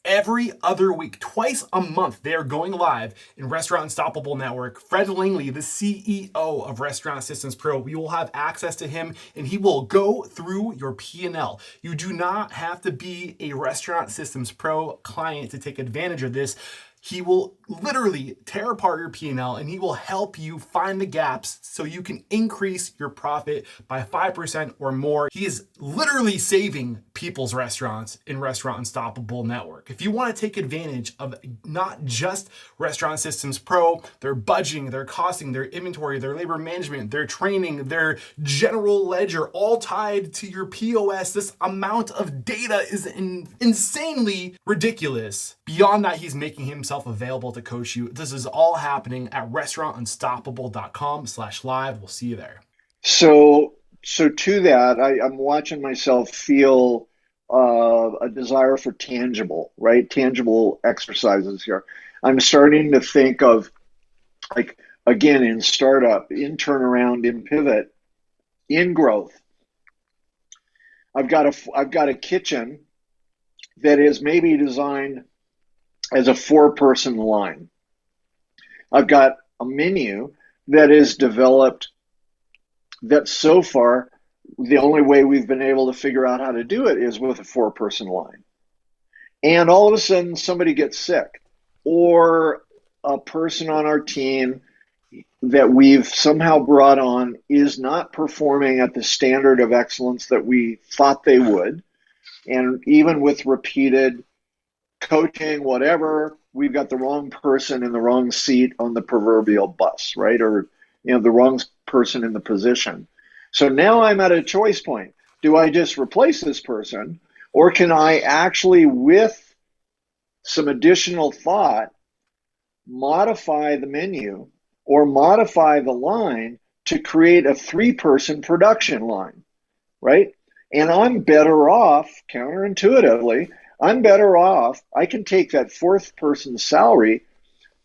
every other week, twice a month. They are going live in Restaurant Unstoppable Network. Fred Langley, the CEO of Restaurant Systems Pro, we will have access to him, and he will go through your P&L. You do not have to be a Restaurant Systems Pro client to take advantage of this. He will literally tear apart your P&L, and he will help you find the gaps so you can increase your profit by 5% or more. He is literally saving people's restaurants in Restaurant Unstoppable Network. If you want to take advantage of not just Restaurant Systems Pro, their budgeting, their costing, their inventory, their labor management, their training, their general ledger, all tied to your POS, this amount of data is insanely ridiculous. Beyond that, he's making himself available to coach you. This is all happening at restaurantunstoppable.com/live. We'll see you there. So to that, I'm watching myself feel a desire for tangible exercises here. I'm starting to think of, like, again, in startup, in turnaround, in pivot, in growth. I've got a kitchen that is maybe designed as a 4-person line. I've got a menu that is developed that so far, the only way we've been able to figure out how to do it is with a 4-person line. And all of a sudden somebody gets sick, or a person on our team that we've somehow brought on is not performing at the standard of excellence that we thought they would. And even with repeated coaching, whatever, we've got the wrong person in the wrong seat on the proverbial bus, right? Or, the wrong person in the position. So now I'm at a choice point. Do I just replace this person, or can I actually, with some additional thought, modify the menu or modify the line to create a 3-person production line, right? And I'm better off, counterintuitively, I can take that 4th person's salary,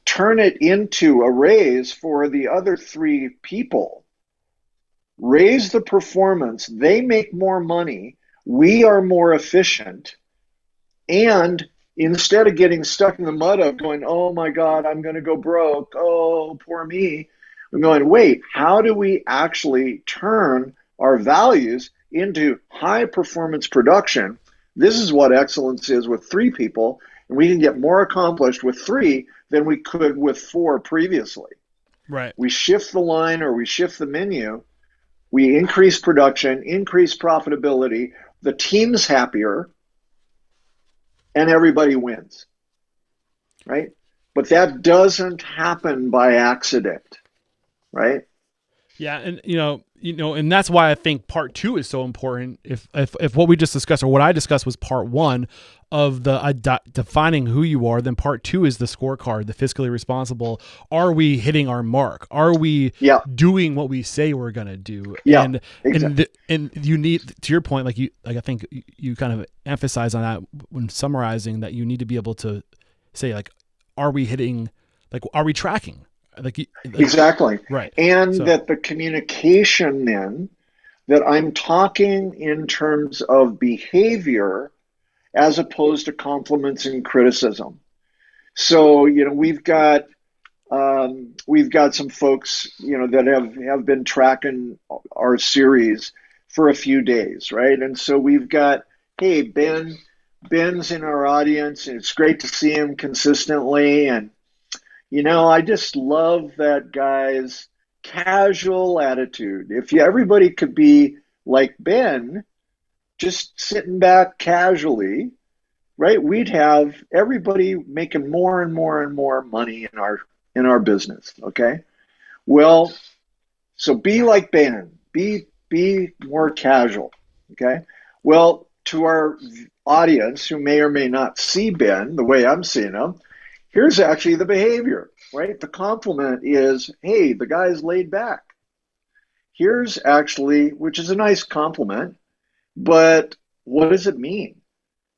turn it into a raise for the other 3 people, raise the performance, they make more money, we are more efficient, and instead of getting stuck in the mud of going, oh my God, I'm going to go broke, oh, poor me, I'm going, wait, how do we actually turn our values into high performance production? This is what excellence is with 3 people, and we can get more accomplished with 3 than we could with 4 previously. Right. We shift the line or we shift the menu, we increase production, increase profitability, the team's happier, and everybody wins, right? But that doesn't happen by accident, right? Yeah, and and that's why I think part 2 is so important. If what we just discussed, or what I discussed, was part 1 of the defining who you are, then part 2 is the scorecard, the fiscally responsible. Are we hitting our mark? Are we doing what we say we're gonna do? Yeah, and exactly. and you need, to your point, I think you kind of emphasize on that when summarizing, that you need to be able to say, like, are we hitting, like, are we tracking? Exactly. Right. And so, that the communication then that I'm talking in terms of behavior as opposed to compliments and criticism. So, we've got some folks, that have been tracking our series for a few days, right? And so we've got, hey, Ben's in our audience, and it's great to see him consistently. And, I just love that guy's casual attitude. If everybody could be like Ben, just sitting back casually, right? We'd have everybody making more and more and more money in our business. Okay. Well, so be like Ben. Be more casual. Okay. Well, to our audience who may or may not see Ben the way I'm seeing him, here's actually the behavior, right? The compliment is, hey, the guy's laid back. Here's actually, which is a nice compliment, but what does it mean?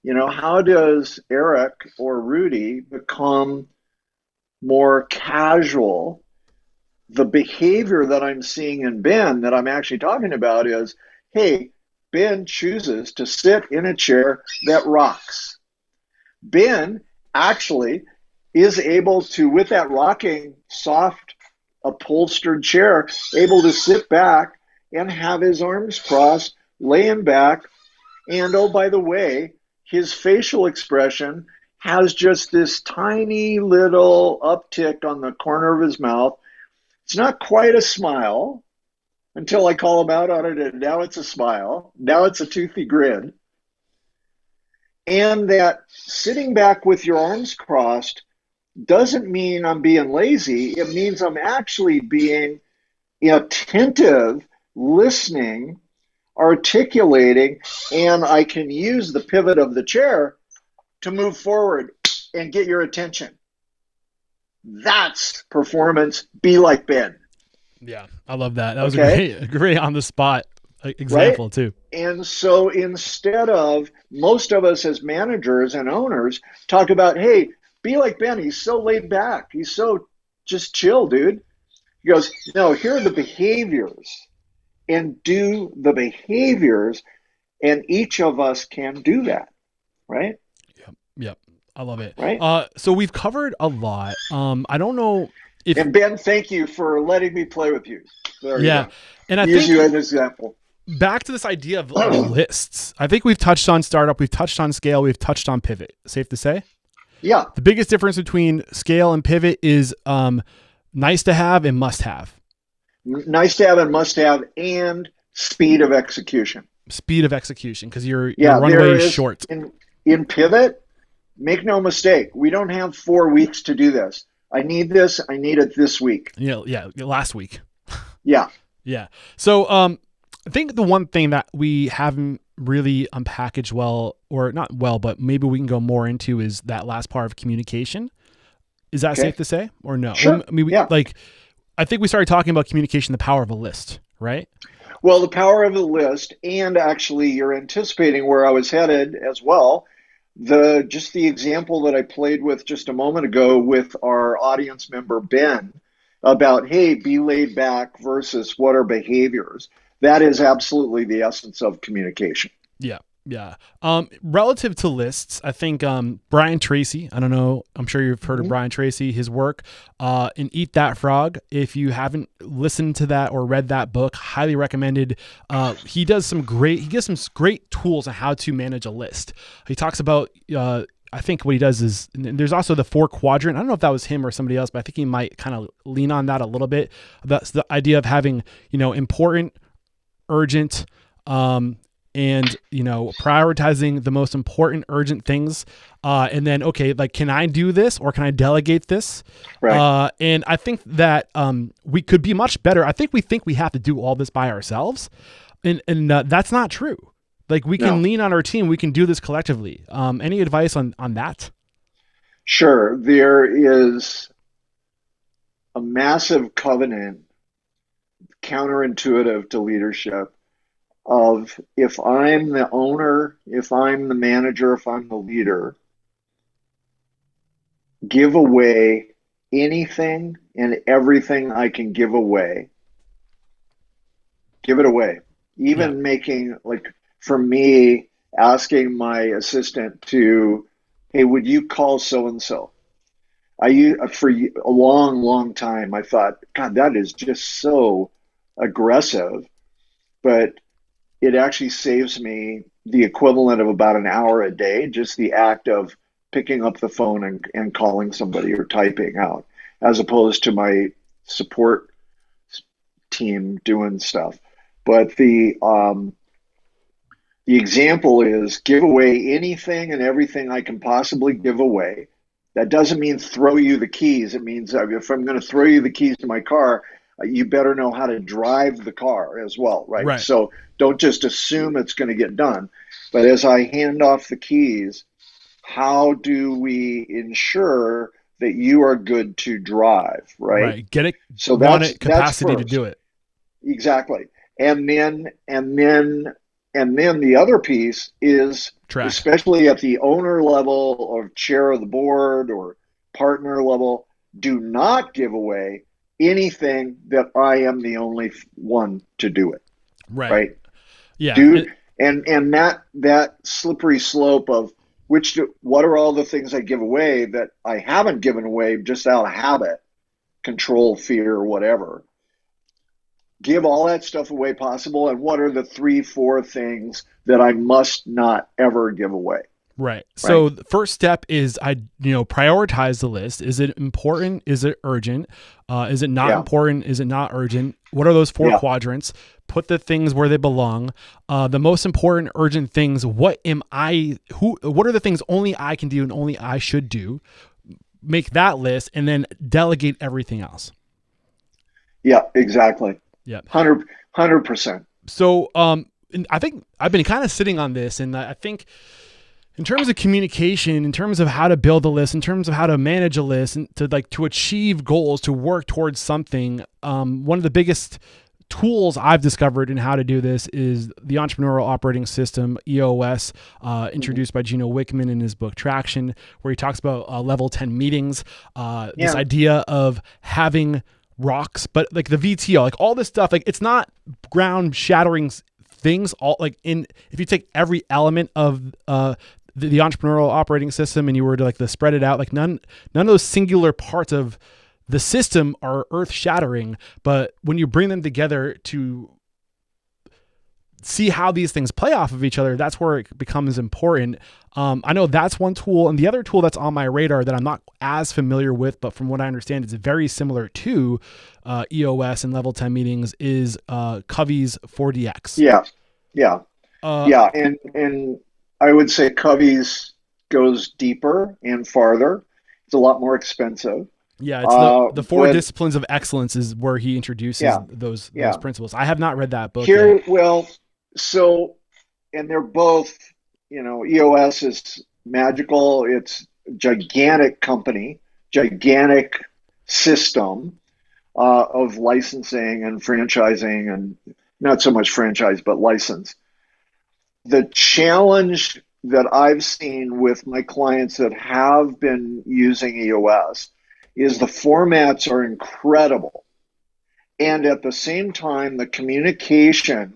How does Eric or Rudy become more casual? The behavior that I'm seeing in Ben that I'm actually talking about is, hey, Ben chooses to sit in a chair that rocks. Ben actually is able to, with that rocking, soft, upholstered chair, able to sit back and have his arms crossed, laying back. And oh, by the way, his facial expression has just this tiny little uptick on the corner of his mouth. It's not quite a smile until I call him out on it, and now it's a smile. Now it's a toothy grin. And that sitting back with your arms crossed doesn't mean I'm being lazy. It means I'm actually being attentive, listening, articulating, and I can use the pivot of the chair to move forward and get your attention. That's performance. Be like Ben. Yeah, I love that. That was a great on the spot example, right? Too. And so instead of, most of us as managers and owners talk about, hey, be like Ben. He's so laid back. He's so just chill, dude. He goes, no, here are the behaviors, and do the behaviors, and each of us can do that, right? Yep. I love it. Right. So we've covered a lot. I don't know if. And Ben, thank you for letting me play with you. There you go. And I use think you as an example. Back to this idea of lists. I think we've touched on startup, we've touched on scale, we've touched on pivot. Safe to say? Yeah. The biggest difference between scale and pivot is nice to have and must have. Nice to have and must have, and speed of execution. Speed of execution, because your runway is short. In pivot, make no mistake, we don't have 4 weeks to do this. I need this. I need it this week. Yeah, last week. Yeah. Yeah. So I think the one thing that we haven't really unpackaged well, or not well, but maybe we can go more into, is that last part of communication. Is that safe to say, or no? Sure. I mean, I think we started talking about communication, the power of a list, right? Well, the power of a list, and actually you're anticipating where I was headed as well. The example that I played with just a moment ago with our audience member, Ben, about, hey, be laid back versus what are behaviors. That is absolutely the essence of communication. Yeah. Yeah. Relative to lists, I think Brian Tracy, I don't know, I'm sure you've heard of Brian Tracy, his work in Eat That Frog. If you haven't listened to that or read that book, highly recommended. He gives some great tools on how to manage a list. He talks about, I think what he does is, there's also the 4 quadrant. I don't know if that was him or somebody else, but I think he might kind of lean on that a little bit. That's the idea of having, important, urgent, and prioritizing the most important urgent things, and then can I do this, or can I delegate this? Right. And I think that we could be much better. I think we have to do all this by ourselves, and that's not true. We can lean on our team. We can do this collectively. Any advice on that? Sure. There is a massive covenant, counterintuitive to leadership, of, if I'm the owner, if I'm the manager, if I'm the leader, give away anything and everything I can give away. Give it away. Yeah. Even making, like, for me, asking my assistant to, hey, would you call so and so? For a long, long time, I thought, God, that is just so aggressive, but it actually saves me the equivalent of about an hour a day, just the act of picking up the phone and calling somebody or typing out, as opposed to my support team doing stuff. But the example is give away anything and everything I can possibly give away. That doesn't mean throw you the keys. It means if I'm going to throw you the keys to my car, you better know how to drive the car as well, right? Right. So don't just assume it's going to get done. But as I hand off the keys, how do we ensure that you are good to drive, right? Right. Get it, So want that's it that's capacity to first. do it. Exactly. And then the other piece is, Track. especially at the owner level or chair of the board or partner level, do not give away anything that I am the only one to do it, Right. right? Yeah. Do and that slippery slope of what are all the things I give away that I haven't given away just out of habit, control, fear, whatever. Give all that stuff away possible, and what are the three, four things that I must not ever give away, Right. right? So the first step is prioritize the list. Is it important? Is it urgent? Is it not Yeah, important? Is it not urgent? What are those four yeah, quadrants? Put the things where they belong. The most important urgent things. What am I? What are the things only I can do and only I should do? Make that list and then delegate everything else. yeah, exactly. Yeah. 100%. So and I think I've been kind of sitting on this, and I think in terms of communication, in terms of how to build a list, in terms of how to manage a list, and to achieve goals, to work towards something, one of the biggest tools I've discovered in how to do this is the Entrepreneurial Operating System, EOS, Mm-hmm. introduced by Gino Wickman in his book Traction, where he talks about level 10 meetings, this Yeah, idea of having rocks, but like the VTO, like all this stuff, like it's not ground shattering things. All like if you take every element of the entrepreneurial operating system and you were to like to spread it out, like none of those singular parts of the system are earth shattering, but when you bring them together to see how these things play off of each other, that's where it becomes important. I know that's one tool, and the other tool that's on my radar that I'm not as familiar with, but from what I understand, it's very similar to EOS and Level 10 meetings is Covey's 4DX. yeah, yeah, Uh, yeah. And I would say Covey's goes deeper and farther. It's a lot more expensive. yeah, it's the four But disciplines of excellence is where he introduces yeah, those yeah. principles. I have not read that book yet. Here, well, so, and they're both, EOS is magical. It's a gigantic company, gigantic system of licensing and franchising, and not so much franchise, but license. The challenge that I've seen with my clients that have been using EOS is the formats are incredible. And at the same time, the communication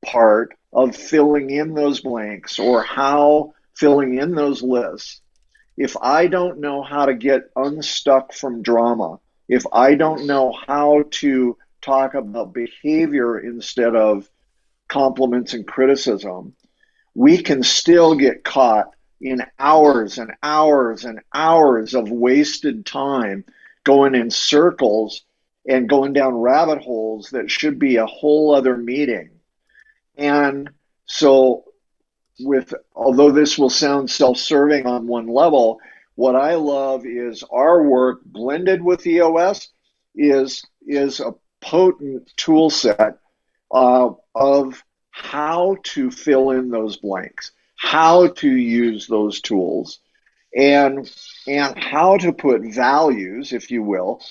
part of filling in those blanks or how filling in those lists, if I don't know how to get unstuck from drama, if I don't know how to talk about behavior instead of compliments and criticism, we can still get caught in hours and hours and hours of wasted time going in circles and going down rabbit holes that should be a whole other meeting. And so, although this will sound self-serving on one level, what I love is our work blended with EOS is a potent tool set of how to fill in those blanks, how to use those tools, and how to put values, if you will.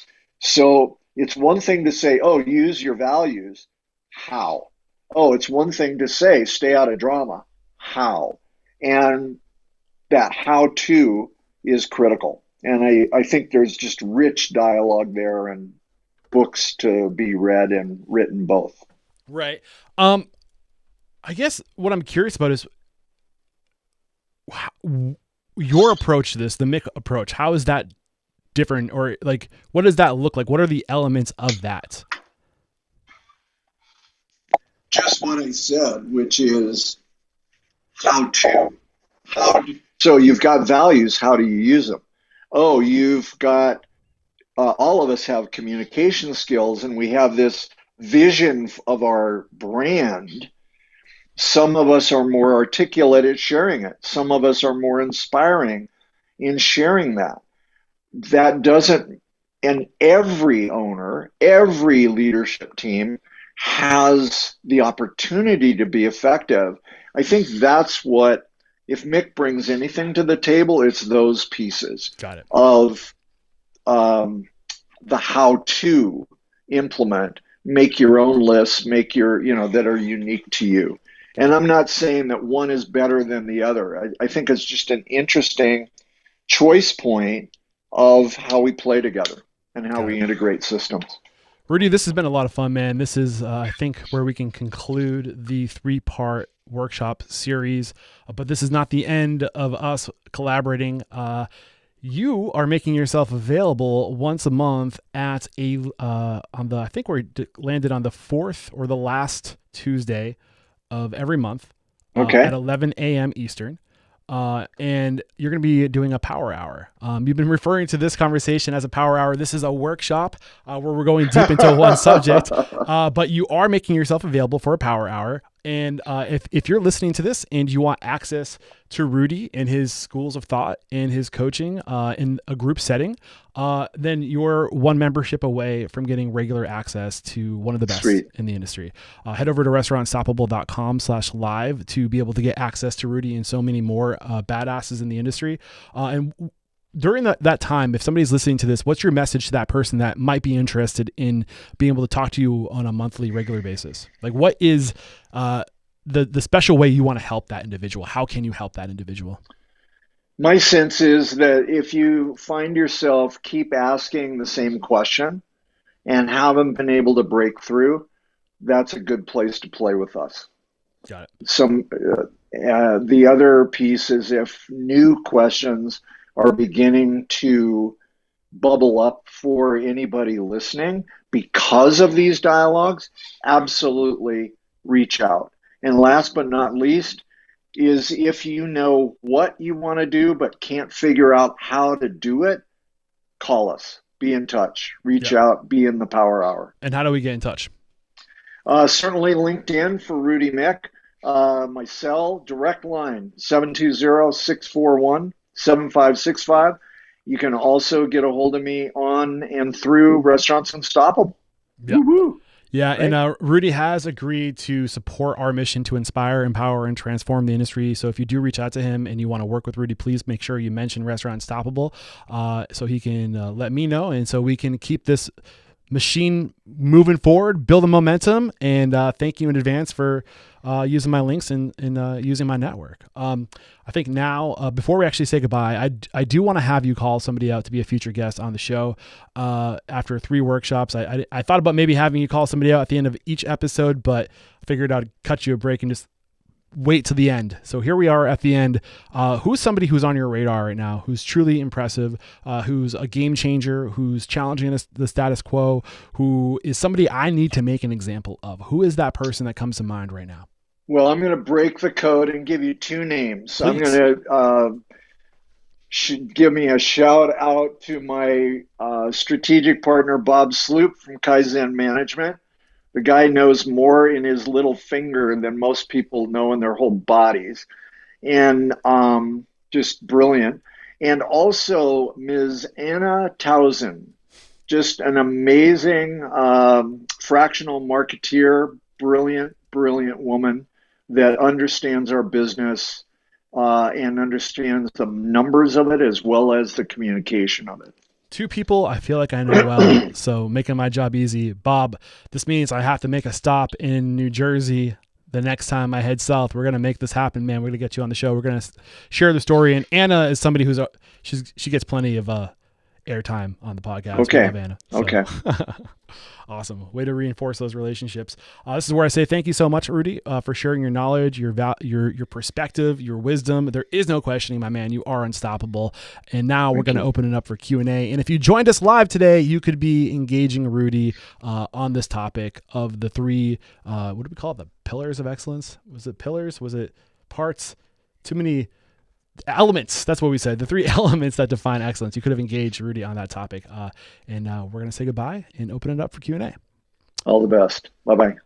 So it's one thing to say, "Oh, use your values." How? Oh, it's one thing to say, "Stay out of drama." How? And that how to is critical. And I think there's just rich dialogue there and books to be read and written both. Right. I guess what I'm curious about is your approach to this, the Miick approach. How is that different, or like, what does that look like? What are the elements of that? Just what I said, which is how to. So you've got values. How do you use them? Oh, you've got, all of us have communication skills, and we have this vision of our brand. Some of us are more articulate at sharing it. Some of us are more inspiring in sharing that. That doesn't, and every owner, every leadership team has the opportunity to be effective. I think that's what, if Miick brings anything to the table, it's those pieces. Got it. Of the how to implement, make your own lists, make your, that are unique to you. And I'm not saying that one is better than the other. I think it's just an interesting choice point of how we play together and how we integrate systems. Rudy, this has been a lot of fun, man. This is, I think, where we can conclude the 3-part workshop series, but this is not the end of us collaborating. You are making yourself available once a month at I think we're landed on the 4th or the last Tuesday of every month at 11 a.m. Eastern. And you're going to be doing a power hour. You've been referring to this conversation as a power hour. This is a workshop where we're going deep into one subject, but you are making yourself available for a power hour. And if you're listening to this and you want access to Rudy and his schools of thought and his coaching in a group setting, then you're one membership away from getting regular access to one of the best in the industry. Head over to restaurantstoppable.com/live to be able to get access to Rudy and so many more badasses in the industry. And during that time, if somebody's listening to this, what's your message to that person that might be interested in being able to talk to you on a monthly, regular basis? Like, what is the special way you want to help that individual? How can you help that individual? My sense is that if you find yourself keep asking the same question and haven't been able to break through, that's a good place to play with us. Got it. The other piece is if new questions are beginning to bubble up for anybody listening because of these dialogues, absolutely reach out. And last but not least is if you know what you want to do but can't figure out how to do it, call us. Be in touch. Reach out. Be in the power hour. And how do we get in touch? Certainly LinkedIn for Rudy Miick. My cell, direct line, 720-641-7565. You can also get a hold of me on and through Restaurants Unstoppable. Yep. Woo-hoo. Yeah, right? And Rudy has agreed to support our mission to inspire, empower, and transform the industry. So if you do reach out to him and you want to work with Rudy, please make sure you mention Restaurant Unstoppable so he can let me know, and so we can keep this machine moving forward, build a momentum, and thank you in advance for using my links and using my network. I think now, before we actually say goodbye, I do want to have you call somebody out to be a future guest on the show. After 3 workshops, I thought about maybe having you call somebody out at the end of each episode, but I figured I'd cut you a break and just wait to the end. So here we are at the end. Who's somebody who's on your radar right now, who's truly impressive, who's a game changer, who's challenging the status quo, who is somebody I need to make an example of? Who is that person that comes to mind right now? Well, I'm going to break the code and give you 2 names. Please. I'm going to give me a shout out to my strategic partner, Bob Sloop from Kaizen Management. The guy knows more in his little finger than most people know in their whole bodies. And just brilliant. And also Ms. Anna Towson, just an amazing fractional marketeer, brilliant woman that understands our business and understands the numbers of it as well as the communication of it. 2 people I feel like I know well, so making my job easy. Bob, this means I have to make a stop in New Jersey the next time I head south. We're going to make this happen, man. We're going to get you on the show. We're going to share the story. And Anna is somebody who's she gets plenty of airtime on the podcast. Okay. We love Anna, so. Okay. Awesome. Way to reinforce those relationships. This is where I say thank you so much, Rudy, for sharing your knowledge, your perspective, your wisdom. There is no questioning, my man. You are unstoppable. And now we're going to open it up for Q&A. And if you joined us live today, you could be engaging Rudy on this topic of the three, what do we call it? The pillars of excellence? Was it pillars? Was it parts? Too many elements. That's what we said. The three elements that define excellence. You could have engaged Rudy on that topic. And we're going to say goodbye and open it up for Q&A. All the best. Bye-bye.